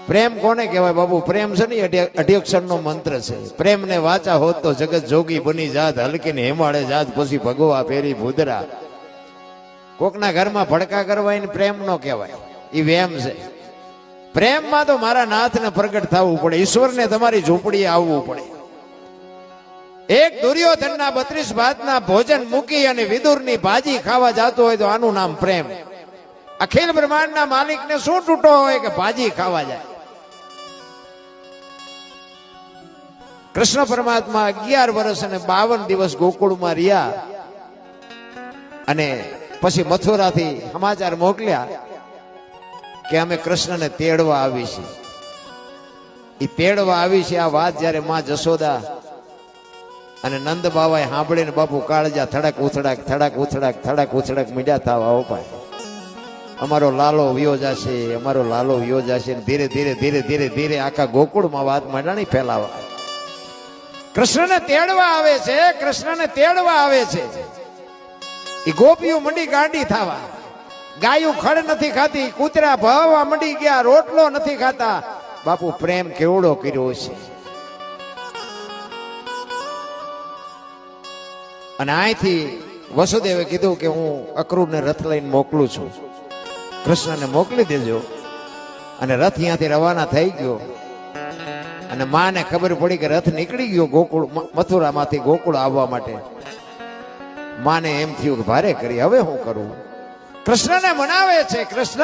પ્રેમ કોને કહેવાય બાબુ? પ્રેમ છે ને 28 અક્ષરનો મંત્ર છે. પ્રેમ ને વાચા હોત તો જગત જોગી બની જાત, હલકી ને હિમાળે જાત, પછી ભગવા ફેરી ભૂદરા. કોકના ઘરમાં ભડકા કરવા એને પ્રેમ નો કહેવાય, એ વેમ છે. પ્રેમમાં તો મારા નાથને પ્રગટ થવું પડે, ઈશ્વરને તમારી ઝૂંપડીએ આવવું પડે. એક દુર્યોધનના 32 ભાતના ભોજન મૂકી અને વિદુરની ભાજી ખાવા જતો હોય તો આનું નામ પ્રેમ. અખિલ બ્રહ્માંડના માલિકને શું તૂટો હોય કે ભાજી ખાવા જાય? કૃષ્ણ પરમાત્મા 11 વર્ષ અને 52 દિવસ ગોકુળમાં રહ્યા અને પછી મથુરાથી સમાચાર મોકલ્યા કે અમે કૃષ્ણને તેડવા આવી છીએ. એ તેડવા આવી છે આ વાત જ્યારે માં જશોદા અને નંદ બાવાએ સાંભળીને બાપુ કાળજા થડક ઉથડાક થડક ઉથડાક થડક ઉથડાક મીડ્યા તાવ આવો ભાઈ, અમારો લાલો વિયો જશે, અમારો લાલો વિયો જશે. ધીરે ધીરે ધીરે ધીરે ધીરે આખા ગોકુળમાં વાત માંડણી ફેલાવા. કૃષ્ણને તેડવા આવે છે, કૃષ્ણને તેડવા આવે છે. એ ગોપીઓ મંડી ગાંડી થવા, ગાયું ખડ નથી ખાતી, કૂતરા ભાવવા મંડી ગયા, રોટલો નથી ખાતા. બાપુ પ્રેમ કેવડો કર્યો છે. અને અહીંથી વસુદેવે કીધું કે હું અક્રૂરને રથ લઈને મોકલું છું, કૃષ્ણને મોકલી દેજો. અને રથ અહીંયાથી રવાના થઈ ગયો અને માને ખબર પડી કે રથ નીકળી ગયો ગોકુળ મથુરામાંથી ગોકુળ આવવા માટે. માને એમ થયું કે ભારે કરી, હવે હું કરું? કૃષ્ણને મનાવે છે, કૃષ્ણ